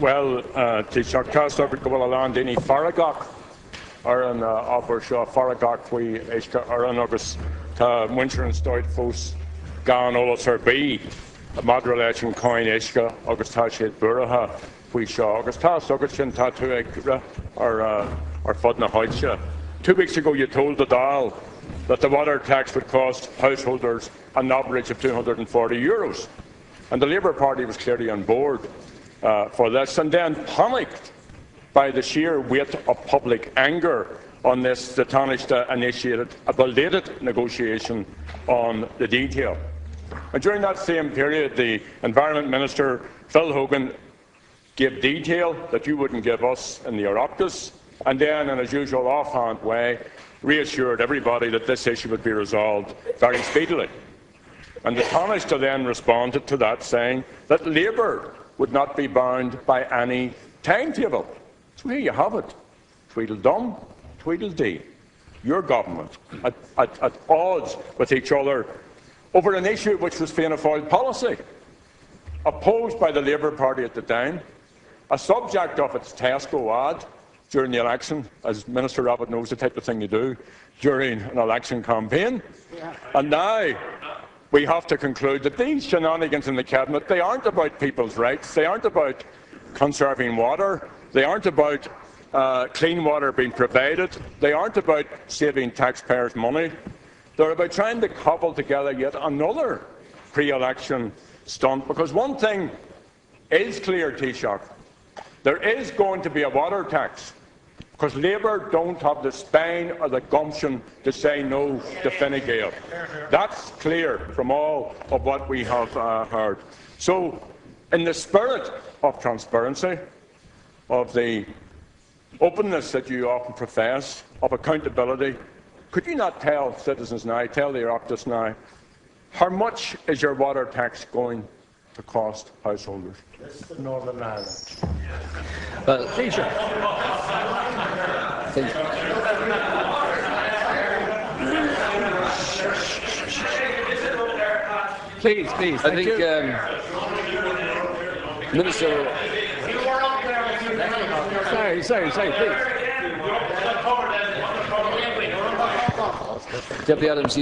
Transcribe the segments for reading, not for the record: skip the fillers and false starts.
well, Taoiseach Castro go well along any Farragach Eireann aber seo Farragach we Eireann agus tá winter and stoid fós gan olas her bí a madrelation coin Eisca agus tá siad buraha we seo agus tá sogat sin tá tú ag ar fud na haidse. 2 weeks ago you told the Dail that the water tax would cost householders an average of €240, and the Labour Party was clearly on board for this, and then panicked by the sheer weight of public anger on this. The Taoiseach initiated a belated negotiation on the detail. And during that same period, the Environment Minister, Phil Hogan, gave detail that you wouldn't give us in the Oireachtas, and then, in his usual offhand way, reassured everybody that this issue would be resolved very speedily. And the Taoiseach then responded to that, saying that Labour would not be bound by any timetable. So here you have it. Tweedledum, Tweedledee. Your government at odds with each other over an issue which was Fianna Fáil policy, opposed by the Labour Party at the time, a subject of its Tesco ad during the election, as Minister Rabbit knows the type of thing you do during an election campaign. And now we have to conclude that these shenanigans in the Cabinet, they aren't about people's rights, they aren't about conserving water, they aren't about clean water being provided, they aren't about saving taxpayers' money. They're about trying to cobble together yet another pre-election stunt, because one thing is clear, Taoiseach, there is going to be a water tax, because Labour don't have the spine or the gumption to say no to Fine Gael. That's clear from all of what we have heard. So, in the spirit of transparency, of the openness that you often profess, of accountability, could you not tell citizens now, tell the Oireachtas now, how much is your water tax going to cost householders? Northern Ireland. Well, please. I think Minister. Sorry, please. Deputy Adams,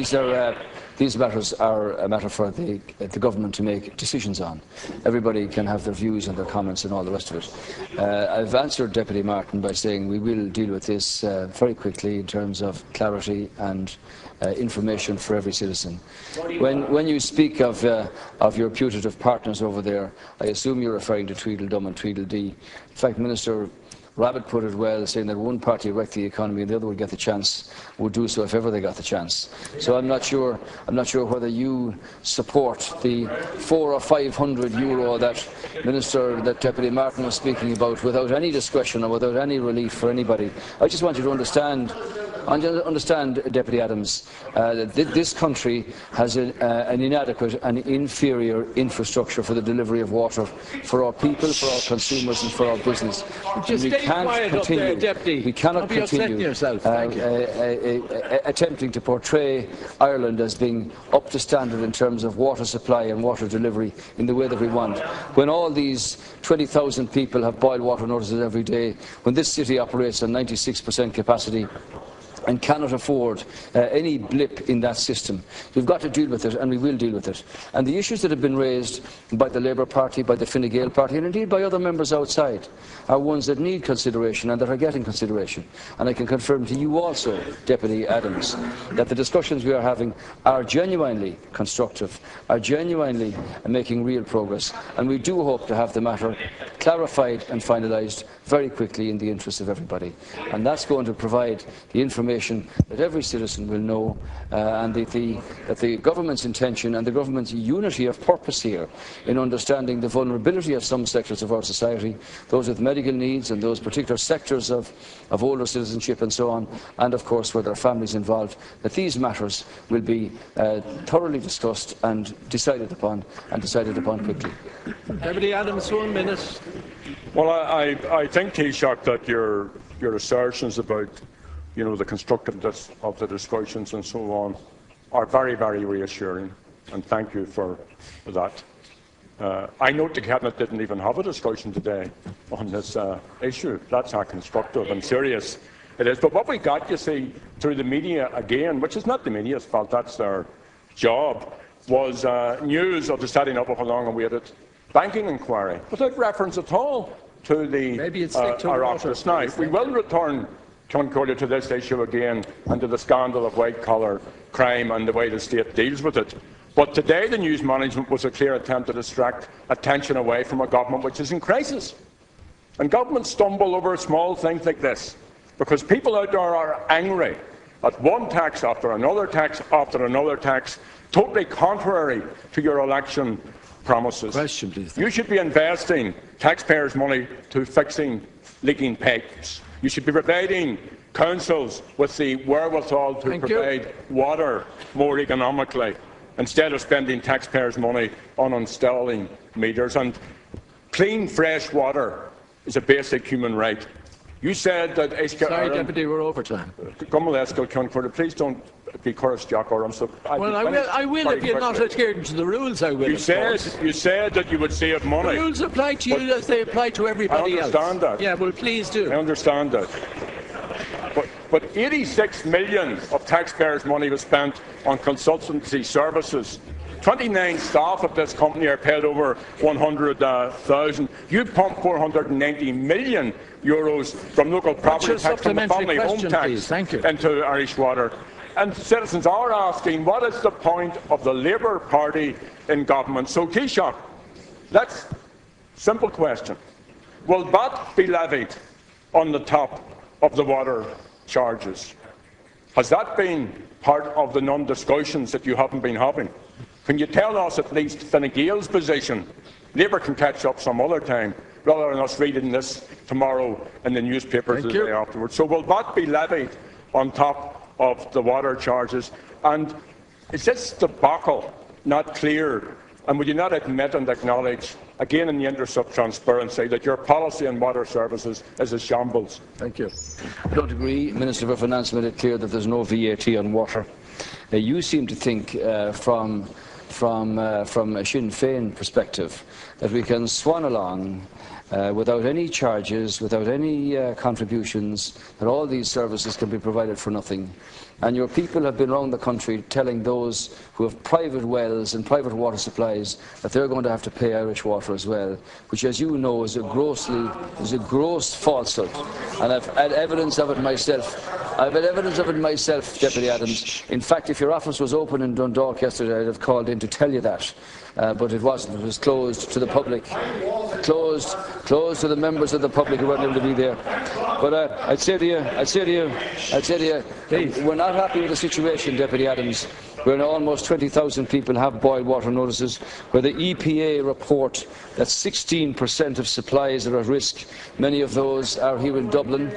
these matters are a matter for the government to make decisions on. Everybody can have their views and their comments and all the rest of it. I've answered Deputy Martin by saying we will deal with this very quickly in terms of clarity and information for every citizen. When you speak of your putative partners over there, I assume you're referring to Tweedledum and Tweedledee. In fact, Minister Rabbit put it well, saying that one party wrecked the economy and the other would get the chance, would do so if ever they got the chance. So I'm not sure whether you support the €400 or €500 that Deputy Martin was speaking about without any discretion or without any relief for anybody. I just want you to understand, Deputy Adams, that this country has an inadequate and inferior infrastructure for the delivery of water for our people, for our consumers and for our business. We cannot continue attempting to portray Ireland as being up to standard in terms of water supply and water delivery in the way that we want. When all these 20,000 people have boil water notices every day, when this city operates on 96% capacity, and cannot afford any blip in that system. We've got to deal with it, and we will deal with it. And the issues that have been raised by the Labour Party, by the Fine Gael Party, and indeed by other members outside, are ones that need consideration and that are getting consideration. And I can confirm to you also, Deputy Adams, that the discussions we are having are genuinely constructive, are genuinely making real progress, and we do hope to have the matter clarified and finalised very quickly in the interest of everybody. And that's going to provide the information that every citizen will know, and that the government's intention and the government's unity of purpose here in understanding the vulnerability of some sectors of our society, those with medical needs and those particular sectors of older citizenship and so on, and of course where there are families involved, that these matters will be thoroughly discussed and decided upon quickly. Deputy Adams, 1 minute. Well, I think, Taoiseach, that your assertions about the constructiveness of the discussions and so on are very, very reassuring, and thank you for that. I note the Cabinet didn't even have a discussion today on this issue. That's how constructive and serious it is. But what we got, you see, through the media again, which is not the media's fault, that's their job, was news of the setting up of a long-awaited banking inquiry, without reference at all to the Oireachtas. Now, we will return, Concordia, to this issue again and to the scandal of white-collar crime and the way the state deals with it. But today the news management was a clear attempt to distract attention away from a government which is in crisis. And governments stumble over small things like this because people out there are angry at one tax after another tax after another tax, totally contrary to your election promises. Question, please. You should be investing taxpayers' money to fixing leaking pipes. You should be providing councils with the wherewithal to provide water more economically, instead of spending taxpayers' money on installing meters. And clean, fresh water is a basic human right. You said that... Sorry, Deputy, we're over time. Please don't be cursed, Jack, or I will if you're not adhering to the rules, I will. You said that you would save money. The rules apply to you as they apply to everybody else. I understand that. Yeah, well, please do. I understand that. But 86 million of taxpayers' money was spent on consultancy services. 29 staff of this company are paid over 100,000. You pumped 490 million euros from local property tax from the family home tax into Irish water. And citizens are asking, what is the point of the Labour Party in government? So, Taoiseach, that's a simple question. Will that be levied on the top of the water charges? Has that been part of the non-discussions that you haven't been having? Can you tell us at least Fine Gael's position? Labour can catch up some other time, rather than us reading this tomorrow in the newspapers the day afterwards. So will that be levied on top of the water charges? And is this debacle not clear? And would you not admit and acknowledge, again in the interest of transparency, that your policy on water services is a shambles? Thank you. I don't agree. Minister for Finance made it clear that there's no VAT on water. You seem to think from a Sinn Féin perspective that we can swan along without any charges, without any contributions, that all these services can be provided for nothing. And your people have been around the country telling those who have private wells and private water supplies that they're going to have to pay Irish water as well, which, as you know, is a gross falsehood. And I've had evidence of it myself. Deputy Adams. In fact, if your office was open in Dundalk yesterday, I'd have called in to tell you that. But it wasn't. It was closed to the public. Closed to the members of the public who weren't able to be there. But I'd say to you, we're not happy with the situation, Deputy Adams, where now almost 20,000 people have boiled water notices, where the EPA report that 16% of supplies are at risk. Many of those are here in Dublin,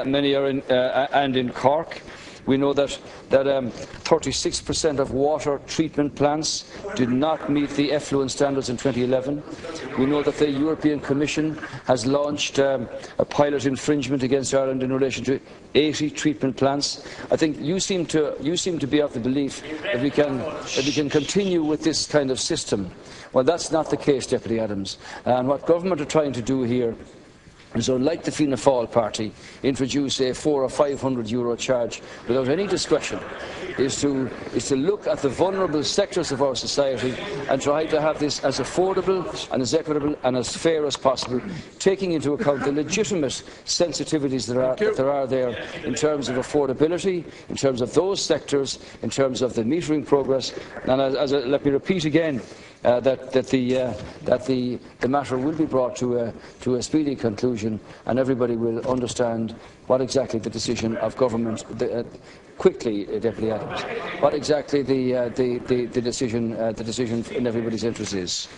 many are in Cork. We know that 36% of water treatment plants did not meet the effluent standards in 2011. We know that the European Commission has launched a pilot infringement against Ireland in relation to 80 treatment plants. I think you seem to be of the belief that we can continue with this kind of system. Well, that's not the case, Deputy Adams. And what government are trying to do here, and so, like the Fianna Fáil party, introduce a €400 or €500 charge without any discretion, is to look at the vulnerable sectors of our society and try to have this as affordable and as equitable and as fair as possible, taking into account the legitimate sensitivities that there are there in terms of affordability, in terms of those sectors, in terms of the metering progress. And let me repeat again, that the matter will be brought to a speedy conclusion, and everybody will understand what exactly the decision of government quickly, Deputy Adams, what exactly the decision in everybody's interest is.